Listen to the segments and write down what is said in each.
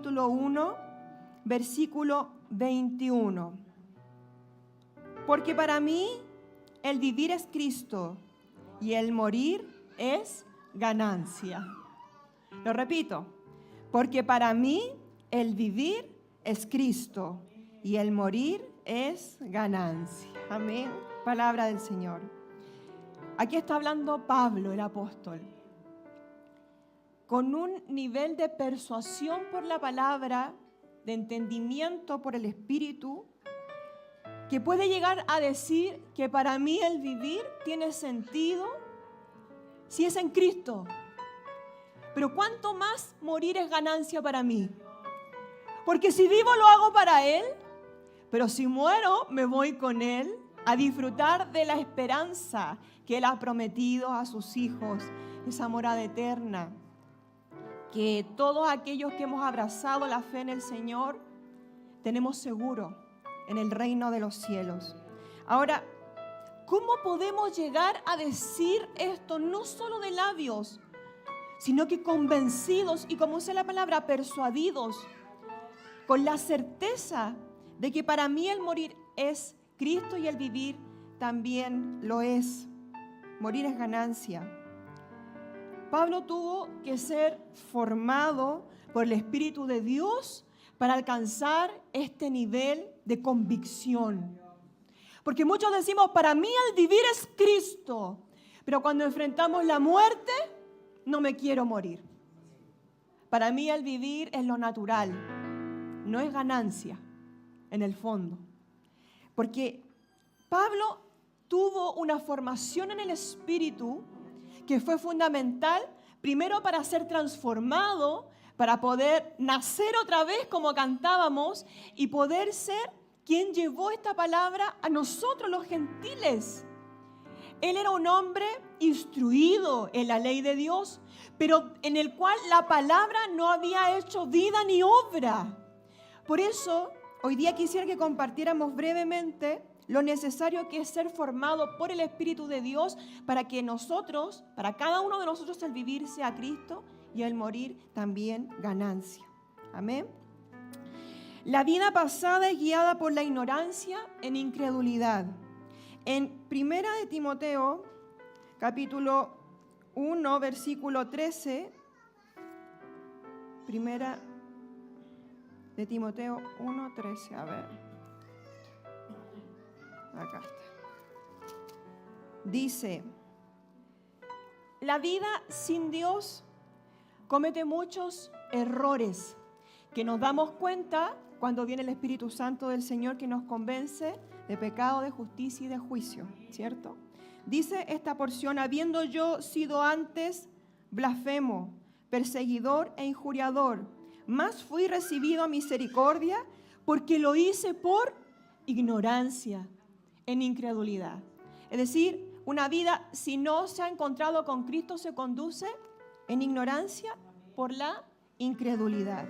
capítulo 1, versículo 21. Porque para mí el vivir es Cristo y el morir es ganancia. Lo repito, porque para mí el vivir es Cristo y el morir es ganancia. Amén. Palabra del Señor. Aquí está hablando Pablo, el apóstol, con un nivel de persuasión por la palabra, de entendimiento por el Espíritu, que puede llegar a decir que para mí el vivir tiene sentido si es en Cristo. Pero ¿cuánto más morir es ganancia para mí? Porque si vivo lo hago para Él, pero si muero me voy con Él a disfrutar de la esperanza que Él ha prometido a sus hijos, esa morada eterna, que todos aquellos que hemos abrazado la fe en el Señor tenemos seguro en el reino de los cielos. Ahora, ¿cómo podemos llegar a decir esto no solo de labios, sino que convencidos y, como usa la palabra, persuadidos, con la certeza de que para mí el morir es Cristo y el vivir también lo es? Morir es ganancia. Pablo tuvo que ser formado por el Espíritu de Dios para alcanzar este nivel de convicción. Porque muchos decimos, para mí el vivir es Cristo, pero cuando enfrentamos la muerte, no me quiero morir. Para mí el vivir es lo natural, no es ganancia en el fondo. Porque Pablo tuvo una formación en el Espíritu que fue fundamental, primero para ser transformado, para poder nacer otra vez como cantábamos y poder ser quien llevó esta palabra a nosotros los gentiles. Él era un hombre instruido en la ley de Dios, pero en el cual la palabra no había hecho vida ni obra. Por eso, hoy día quisiera que compartiéramos brevemente lo necesario que es ser formado por el Espíritu de Dios para que nosotros, para cada uno de nosotros, el vivir sea Cristo y el morir también ganancia. Amén. La vida pasada es guiada por la ignorancia en incredulidad. En 1 de Timoteo, capítulo 1, versículo 13, 1 de Timoteo 1, 13, a ver. Acá está. Dice, la vida sin Dios comete muchos errores que nos damos cuenta cuando viene el Espíritu Santo del Señor que nos convence de pecado, de justicia y de juicio, ¿cierto? Dice esta porción, habiendo yo sido antes blasfemo, perseguidor e injuriador, mas fui recibido a misericordia porque lo hice por ignorancia, en incredulidad. Es decir, una vida si no se ha encontrado con Cristo se conduce en ignorancia por la incredulidad.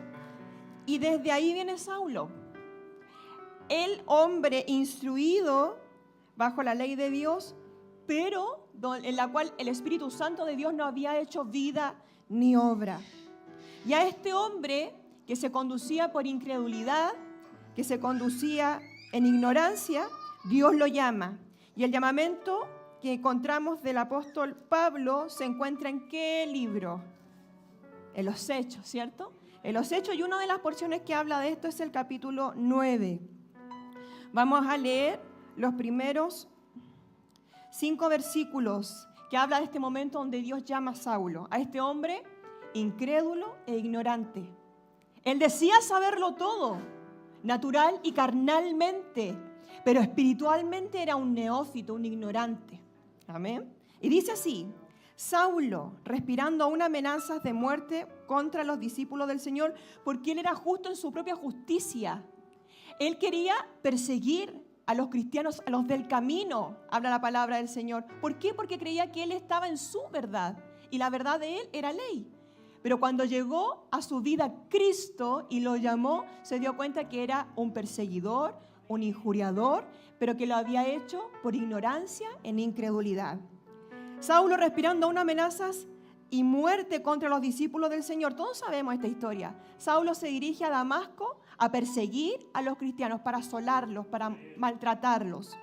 Y desde ahí viene Saulo, el hombre instruido bajo la ley de Dios, pero en la cual el Espíritu Santo de Dios no había hecho vida ni obra. Y a este hombre que se conducía por incredulidad, que se conducía en ignorancia, Dios lo llama. Y el llamamiento que encontramos del apóstol Pablo se encuentra ¿en qué libro? En los Hechos, ¿cierto? En los Hechos, y una de las porciones que habla de esto es el capítulo 9. Vamos a leer los primeros 5 versículos que habla de este momento donde Dios llama a Saulo, a este hombre incrédulo e ignorante. Él decía saberlo todo, natural y carnalmente, pero espiritualmente era un neófito, un ignorante. Amén. Y dice así, Saulo, respirando aún amenazas de muerte contra los discípulos del Señor, porque él era justo en su propia justicia. Él quería perseguir a los cristianos, a los del camino, habla la palabra del Señor. ¿Por qué? Porque creía que él estaba en su verdad, y la verdad de él era ley. Pero cuando llegó a su vida Cristo y lo llamó, se dio cuenta que era un perseguidor, un injuriador, pero que lo había hecho por ignorancia en incredulidad. Saulo, respirando aún amenazas y muerte contra los discípulos del Señor. Todos sabemos esta historia. Saulo se dirige a Damasco a perseguir a los cristianos, para asolarlos, para maltratarlos.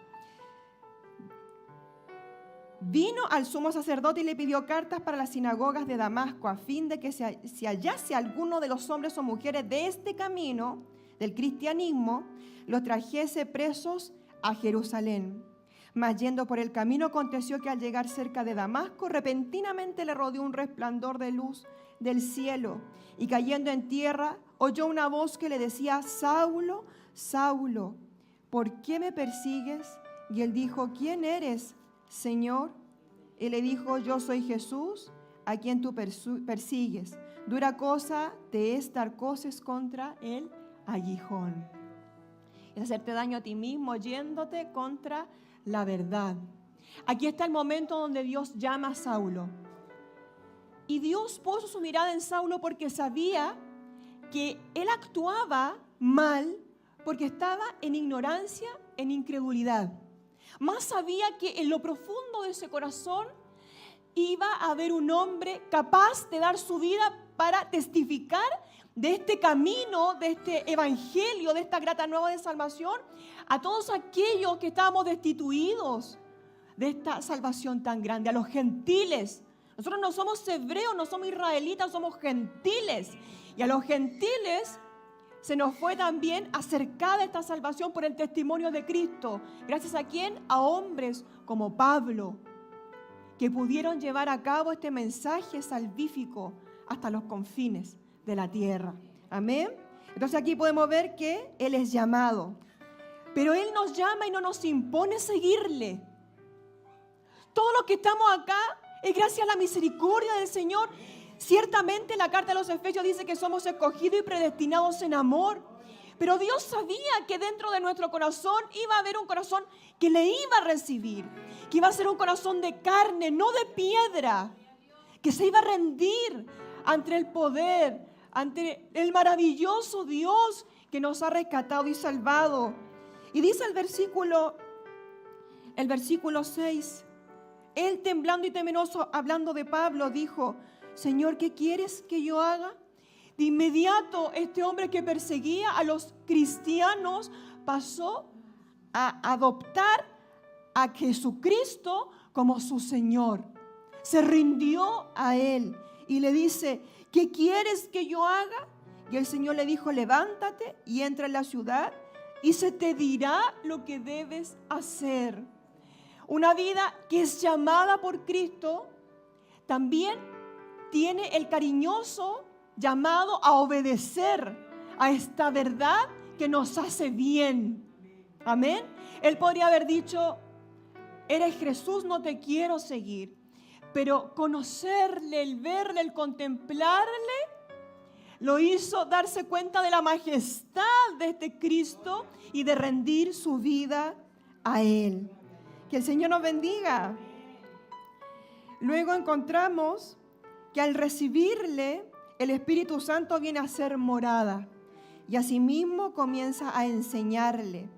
Vino al sumo sacerdote y le pidió cartas para las sinagogas de Damasco, a fin de que si hallase alguno de los hombres o mujeres de este camino, del cristianismo, los trajese presos a Jerusalén. Mas yendo por el camino, aconteció que al llegar cerca de Damasco, repentinamente le rodeó un resplandor de luz del cielo, y cayendo en tierra, oyó una voz que le decía: Saulo, Saulo, ¿por qué me persigues? Y él dijo: ¿quién eres, Señor? Él le dijo: yo soy Jesús, a quien tú persigues. Dura cosa te es dar coces contra el aguijón. Es hacerte daño a ti mismo yéndote contra la verdad. Aquí está el momento donde Dios llama a Saulo. Y Dios puso su mirada en Saulo porque sabía que él actuaba mal porque estaba en ignorancia, en incredulidad. Más sabía que en lo profundo de ese corazón iba a haber un hombre capaz de dar su vida para testificar de este camino, de este evangelio, de esta grata nueva de salvación a todos aquellos que estábamos destituidos de esta salvación tan grande, a los gentiles. Nosotros no somos hebreos, no somos israelitas, somos gentiles. Y a los gentiles se nos fue también acercada esta salvación por el testimonio de Cristo. ¿Gracias a quién? A hombres como Pablo, que pudieron llevar a cabo este mensaje salvífico hasta los confines de la tierra. Amén. Entonces aquí podemos ver que Él es llamado. Pero Él nos llama y no nos impone seguirle. Todos los que estamos acá es gracias a la misericordia del Señor. Ciertamente la carta de los Efesios dice que somos escogidos y predestinados en amor. Pero Dios sabía que dentro de nuestro corazón iba a haber un corazón que le iba a recibir. Que iba a ser un corazón de carne, no de piedra. Que se iba a rendir ante el poder, ante el maravilloso Dios que nos ha rescatado y salvado. Y dice el versículo 6, él temblando y temeroso, hablando de Pablo, dijo: Señor, ¿qué quieres que yo haga? De inmediato este hombre que perseguía a los cristianos pasó a adoptar a Jesucristo como su Señor. Se rindió a Él y le dice: ¿qué quieres que yo haga? Y el Señor le dijo: levántate y entra en la ciudad y se te dirá lo que debes hacer. Una vida que es llamada por Cristo también tiene el cariñoso llamado a obedecer a esta verdad que nos hace bien. Amén. Él podría haber dicho: eres Jesús, no te quiero seguir. Pero conocerle, el verle, el contemplarle, lo hizo darse cuenta de la majestad de este Cristo y de rendir su vida a Él. Que el Señor nos bendiga. Luego encontramos que al recibirle, el Espíritu Santo viene a ser morada y asimismo comienza a enseñarle.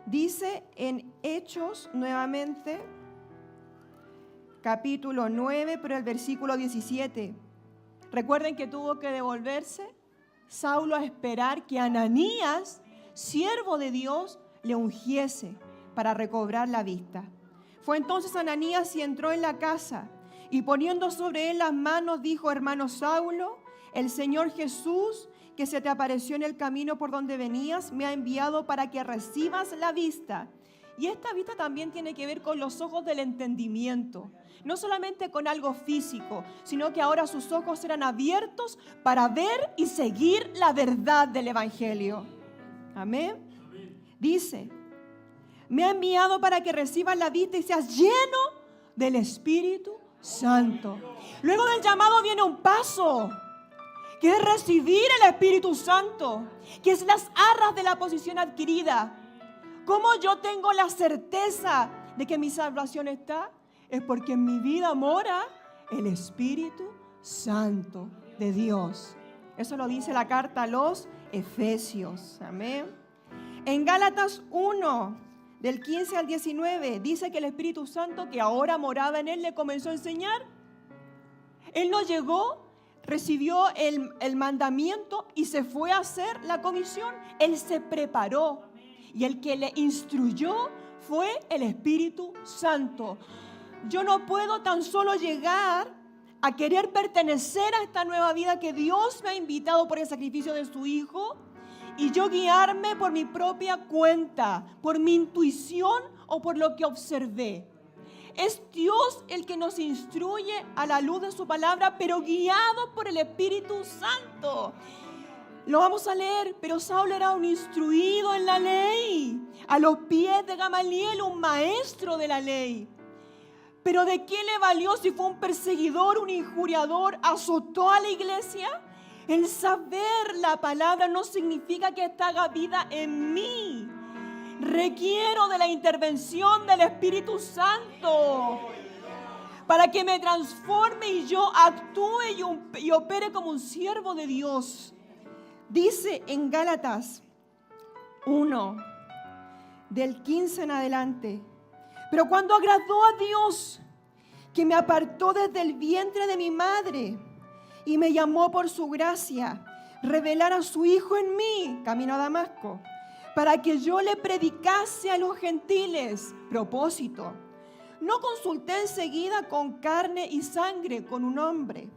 Dice en Hechos nuevamente, capítulo 9, pero el versículo 17. Recuerden que tuvo que devolverse Saulo a esperar que Ananías, siervo de Dios, le ungiese para recobrar la vista. Fue entonces Ananías y entró en la casa y poniendo sobre él las manos dijo: hermano Saulo, el Señor Jesús, que se te apareció en el camino por donde venías, me ha enviado para que recibas la vista. Y esta vista también tiene que ver con los ojos del entendimiento. No solamente con algo físico, sino que ahora sus ojos serán abiertos para ver y seguir la verdad del Evangelio. Amén. Dice: me ha enviado para que recibas la vista y seas lleno del Espíritu Santo. Luego del llamado viene un paso, que es recibir el Espíritu Santo, que es las arras de la posición adquirida. ¿Cómo yo tengo la certeza de que mi salvación está? Es porque en mi vida mora el Espíritu Santo de Dios. Eso lo dice la carta a los Efesios. Amén. En Gálatas 1, del 15 al 19, dice que el Espíritu Santo, que ahora moraba en él, le comenzó a enseñar. Él no llegó, recibió el mandamiento y se fue a hacer la comisión. Él se preparó y el que le instruyó fue el Espíritu Santo. Yo no puedo tan solo llegar a querer pertenecer a esta nueva vida que Dios me ha invitado por el sacrificio de su Hijo y yo guiarme por mi propia cuenta, por mi intuición o por lo que observé. Es Dios el que nos instruye a la luz de su palabra, pero guiado por el Espíritu Santo. Lo vamos a leer, pero Saulo era un instruido en la ley, a los pies de Gamaliel, un maestro de la ley. Pero ¿de qué le valió si fue un perseguidor, un injuriador, azotó a la iglesia? El saber la palabra no significa que esta haga vida en mí. Requiero de la intervención del Espíritu Santo para que me transforme y yo actúe y opere como un siervo de Dios. Dice en Gálatas 1, del 15 en adelante: pero cuando agradó a Dios, que me apartó desde el vientre de mi madre y me llamó por su gracia, revelar a su Hijo en mí, camino a Damasco, para que yo le predicase a los gentiles. Propósito: no consulté enseguida con carne y sangre con un hombre,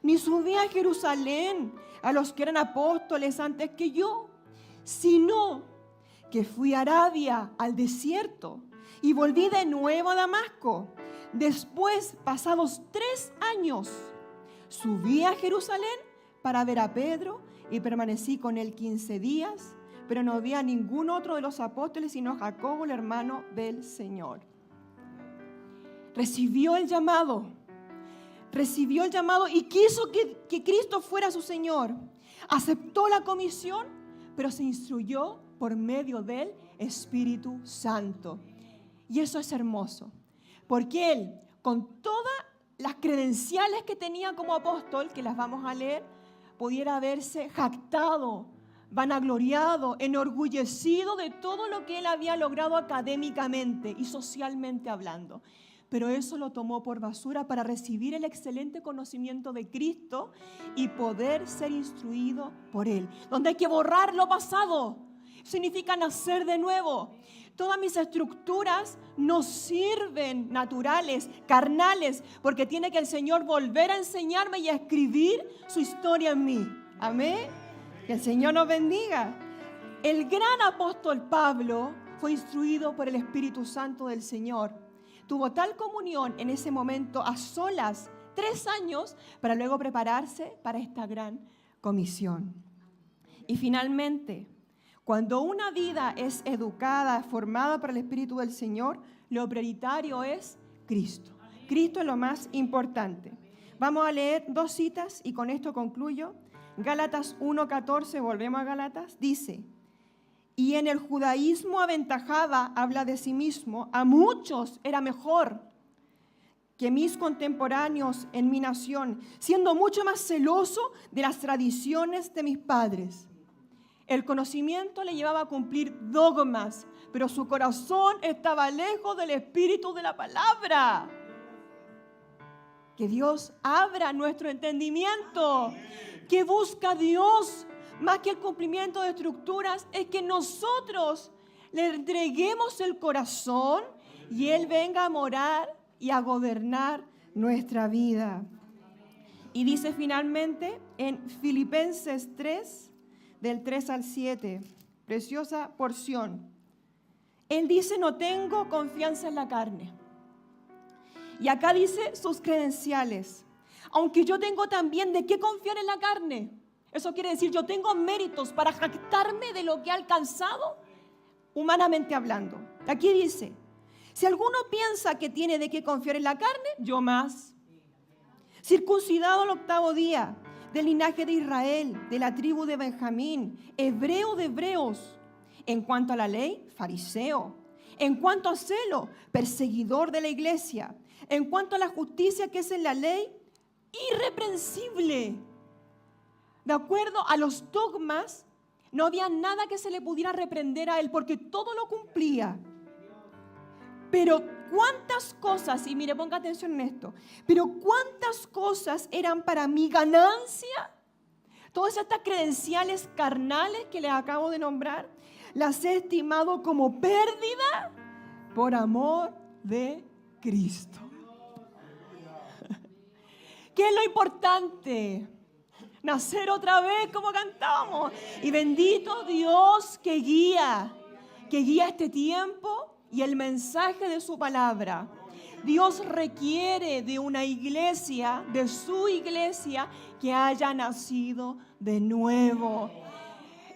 ni subí a Jerusalén a los que eran apóstoles antes que yo, sino que fui a Arabia, al desierto, y volví de nuevo a Damasco. Después, pasados 3 años, subí a Jerusalén para ver a Pedro y permanecí con él 15 días, pero no vi a ningún otro de los apóstoles sino a Jacobo, el hermano del Señor. Recibió el llamado y quiso que Cristo fuera su Señor. Aceptó la comisión, pero se instruyó por medio del Espíritu Santo. Y eso es hermoso, porque él, con todas las credenciales que tenía como apóstol, que las vamos a leer, pudiera haberse jactado, vanagloriado, enorgullecido de todo lo que él había logrado académicamente y socialmente hablando. Pero eso lo tomó por basura para recibir el excelente conocimiento de Cristo y poder ser instruido por Él. Donde hay que borrar lo pasado, significa nacer de nuevo. Todas mis estructuras no sirven naturales, carnales, porque tiene que el Señor volver a enseñarme y a escribir su historia en mí. Amén. Que el Señor nos bendiga. El gran apóstol Pablo fue instruido por el Espíritu Santo del Señor. Tuvo tal comunión en ese momento a solas, 3 años, para luego prepararse para esta gran comisión. Y finalmente, cuando una vida es educada, formada por el Espíritu del Señor, lo prioritario es Cristo. Cristo es lo más importante. Vamos a leer 2 citas y con esto concluyo. Gálatas 1:14, volvemos a Gálatas, dice: y en el judaísmo aventajaba, habla de sí mismo, a muchos era mejor que mis contemporáneos en mi nación, siendo mucho más celoso de las tradiciones de mis padres. El conocimiento le llevaba a cumplir dogmas, pero su corazón estaba lejos del espíritu de la palabra. Que Dios abra nuestro entendimiento. Que busca Dios más que el cumplimiento de estructuras, es que nosotros le entreguemos el corazón y Él venga a morar y a gobernar nuestra vida. Y dice finalmente en Filipenses 3, del 3 al 7, preciosa porción. Él dice: no tengo confianza en la carne. Y acá dice sus credenciales. Aunque yo tengo también de qué confiar en la carne. Eso quiere decir, yo tengo méritos para jactarme de lo que he alcanzado, humanamente hablando. Aquí dice: si alguno piensa que tiene de qué confiar en la carne, yo más. Circuncidado al 8º día, del linaje de Israel, de la tribu de Benjamín, hebreo de hebreos. En cuanto a la ley, fariseo. En cuanto a celo, perseguidor de la iglesia. En cuanto a la justicia que es en la ley, irreprensible. De acuerdo a los dogmas, no había nada que se le pudiera reprender a él porque todo lo cumplía. Pero cuántas cosas, y mire, ponga atención en esto, pero cuántas cosas eran para mí ganancia. Todas estas credenciales carnales que les acabo de nombrar, las he estimado como pérdida por amor de Cristo. ¿Qué es lo importante? Nacer otra vez como cantamos. Y bendito Dios que guía este tiempo y el mensaje de su palabra. Dios requiere de una iglesia, de su iglesia, que haya nacido de nuevo.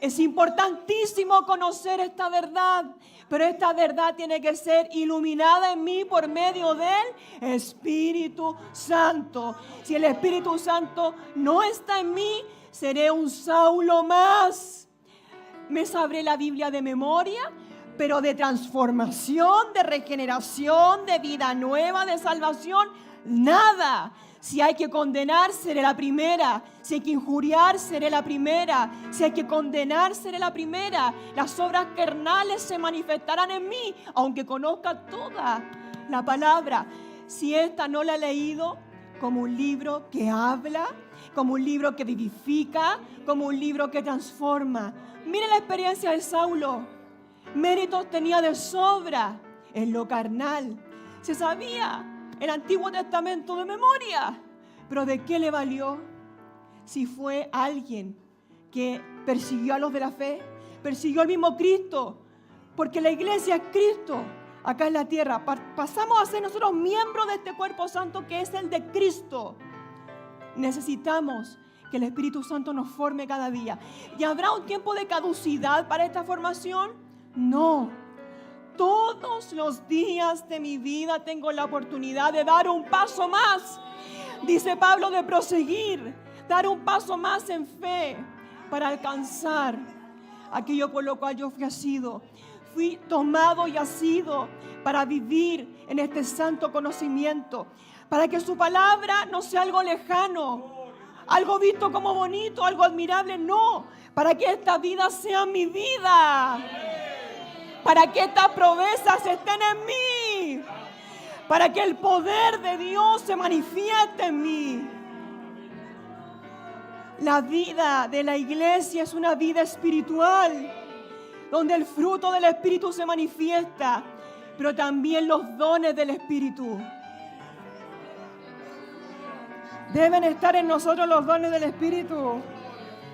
Es importantísimo conocer esta verdad, pero esta verdad tiene que ser iluminada en mí por medio del Espíritu Santo. Si el Espíritu Santo no está en mí, seré un Saulo más. Me sabré la Biblia de memoria, pero de transformación, de regeneración, de vida nueva, de salvación, nada. Si hay que condenar, seré la primera. Si hay que injuriar, seré la primera. Si hay que condenar, seré la primera. Las obras carnales se manifestarán en mí, aunque conozca toda la palabra. Si esta no la he leído, como un libro que habla, como un libro que vivifica, como un libro que transforma. Mire la experiencia de Saulo. Méritos tenía de sobra en lo carnal. Se sabía el Antiguo Testamento de memoria. Pero ¿de qué le valió si fue alguien que persiguió a los de la fe? Persiguió al mismo Cristo. Porque la iglesia es Cristo acá en la tierra. Pasamos a ser nosotros miembros de este cuerpo santo que es el de Cristo. Necesitamos que el Espíritu Santo nos forme cada día. ¿Y habrá un tiempo de caducidad para esta formación? No. Todos los días de mi vida tengo la oportunidad de dar un paso más. Dice Pablo, de proseguir, dar un paso más en fe para alcanzar aquello por lo cual yo fui asido. Fui tomado y asido para vivir en este santo conocimiento, para que su palabra no sea algo lejano, algo visto como bonito, algo admirable, no, para que esta vida sea mi vida. Para que estas promesas estén en mí. Para que el poder de Dios se manifieste en mí. La vida de la iglesia es una vida espiritual, donde el fruto del Espíritu se manifiesta, pero también los dones del Espíritu. Deben estar en nosotros los dones del Espíritu.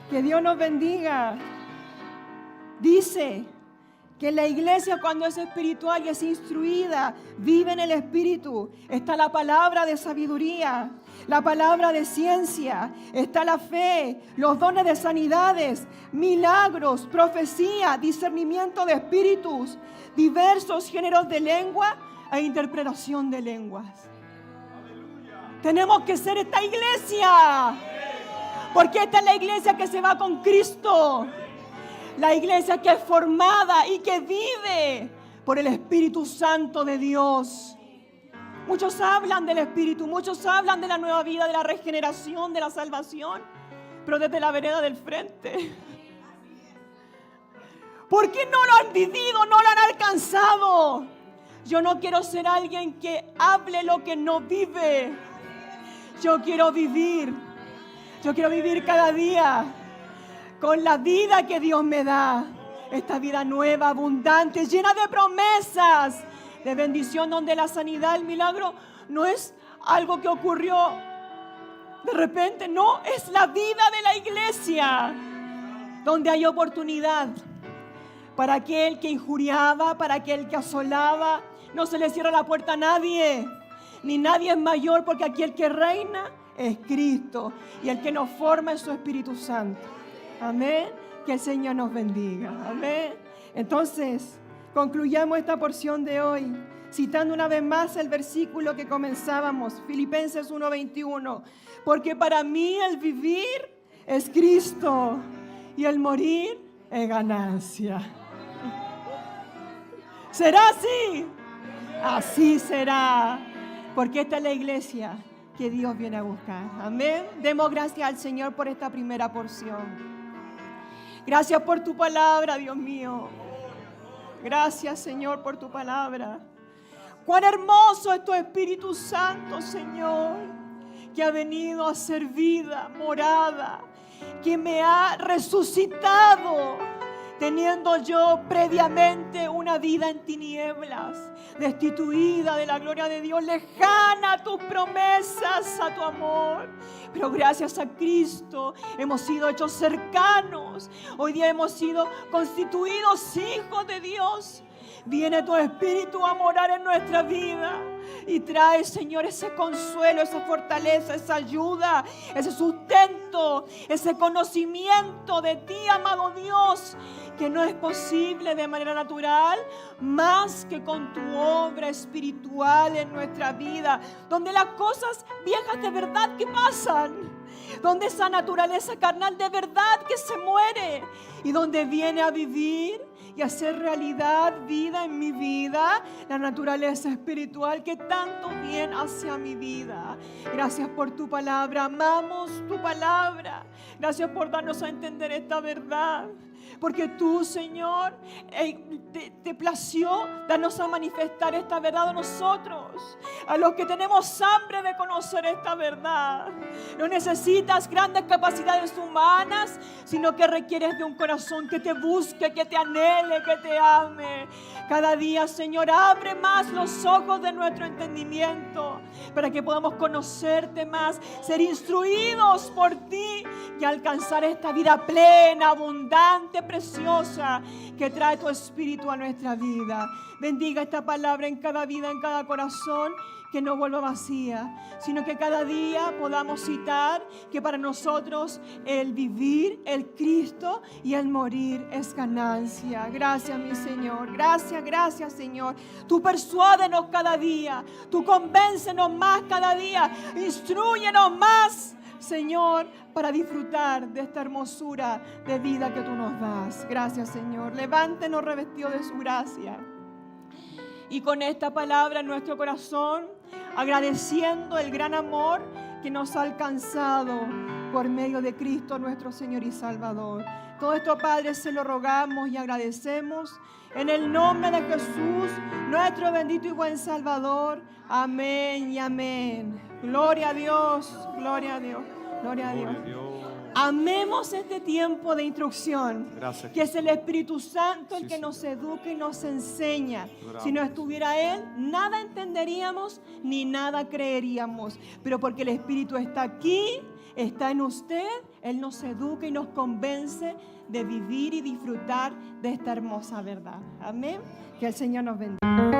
Que Dios nos bendiga. Dice que la iglesia, cuando es espiritual y es instruida, vive en el Espíritu. Está la palabra de sabiduría, la palabra de ciencia, está la fe, los dones de sanidades, milagros, profecía, discernimiento de espíritus, diversos géneros de lengua e interpretación de lenguas. Tenemos que ser esta iglesia, porque esta es la iglesia que se va con Cristo. La iglesia que es formada y que vive por el Espíritu Santo de Dios. Muchos hablan del Espíritu, muchos hablan de la nueva vida, de la regeneración, de la salvación, pero desde la vereda del frente. ¿Por qué no lo han vivido, no lo han alcanzado? Yo no quiero ser alguien que hable lo que no vive. Yo quiero vivir cada día con la vida que Dios me da, esta vida nueva, abundante, llena de promesas, de bendición, donde la sanidad, el milagro, no es algo que ocurrió de repente, no, es la vida de la iglesia, donde hay oportunidad para aquel que injuriaba, para aquel que asolaba. No se le cierra la puerta a nadie, ni nadie es mayor, porque aquí el que reina es Cristo, y el que nos forma es su Espíritu Santo. Amén. Que el Señor nos bendiga. Amén. Entonces, concluyamos esta porción de hoy citando una vez más el versículo que comenzábamos, Filipenses 1:21. Porque para mí el vivir es Cristo y el morir es ganancia. ¿Será así? Así será. Porque esta es la iglesia que Dios viene a buscar. Amén. Demos gracias al Señor por esta primera porción. Gracias por tu palabra, Dios mío. Gracias, Señor, por tu palabra. Cuán hermoso es tu Espíritu Santo, Señor, que ha venido a ser vida, morada, que me ha resucitado, teniendo yo previamente una vida en tinieblas, destituida de la gloria de Dios, lejana a tus promesas, a tu amor. Pero gracias a Cristo hemos sido hechos cercanos. Hoy día hemos sido constituidos hijos de Dios. Viene tu Espíritu a morar en nuestra vida y trae, Señor, ese consuelo, esa fortaleza, esa ayuda, ese sustento, ese conocimiento de ti, amado Dios, que no es posible de manera natural, más que con tu obra espiritual en nuestra vida, donde las cosas viejas de verdad que pasan, donde esa naturaleza carnal de verdad que se muere y donde viene a vivir y hacer realidad, vida en mi vida, la naturaleza espiritual que tanto bien hace a mi vida. Gracias por tu palabra, amamos tu palabra. Gracias por darnos a entender esta verdad. Porque tú, Señor, te plació darnos a manifestar esta verdad a nosotros, a los que tenemos hambre de conocer esta verdad. No necesitas grandes capacidades humanas, sino que requieres de un corazón que te busque, que te anhele, que te ame. Cada día, Señor, abre más los ojos de nuestro entendimiento para que podamos conocerte más, ser instruidos por ti y alcanzar esta vida plena, abundante, preciosa que trae tu Espíritu a nuestra vida. Bendiga esta palabra en cada vida, en cada corazón, que no vuelva vacía, sino que cada día podamos citar que para nosotros el vivir, el Cristo y el morir es ganancia. Gracias, mi Señor. Gracias, gracias, Señor. Tú persuádenos cada día, tú convéncenos más cada día, instrúyenos más, Señor, para disfrutar de esta hermosura de vida que tú nos das. Gracias, Señor. Levántenos revestidos de su gracia. Y con esta palabra en nuestro corazón, agradeciendo el gran amor que nos ha alcanzado por medio de Cristo nuestro Señor y Salvador. Todo esto, Padre, se lo rogamos y agradecemos en el nombre de Jesús, nuestro bendito y buen Salvador. Amén y amén. Gloria a Dios, gloria a Dios, gloria a Dios. Amemos este tiempo de instrucción. Gracias, que es el Espíritu Santo el que nos educa y nos enseña. Si no estuviera Él, nada entenderíamos ni nada creeríamos. Pero porque el Espíritu está aquí, está en usted, Él nos educa y nos convence de vivir y disfrutar de esta hermosa verdad. Amén. Que el Señor nos bendiga.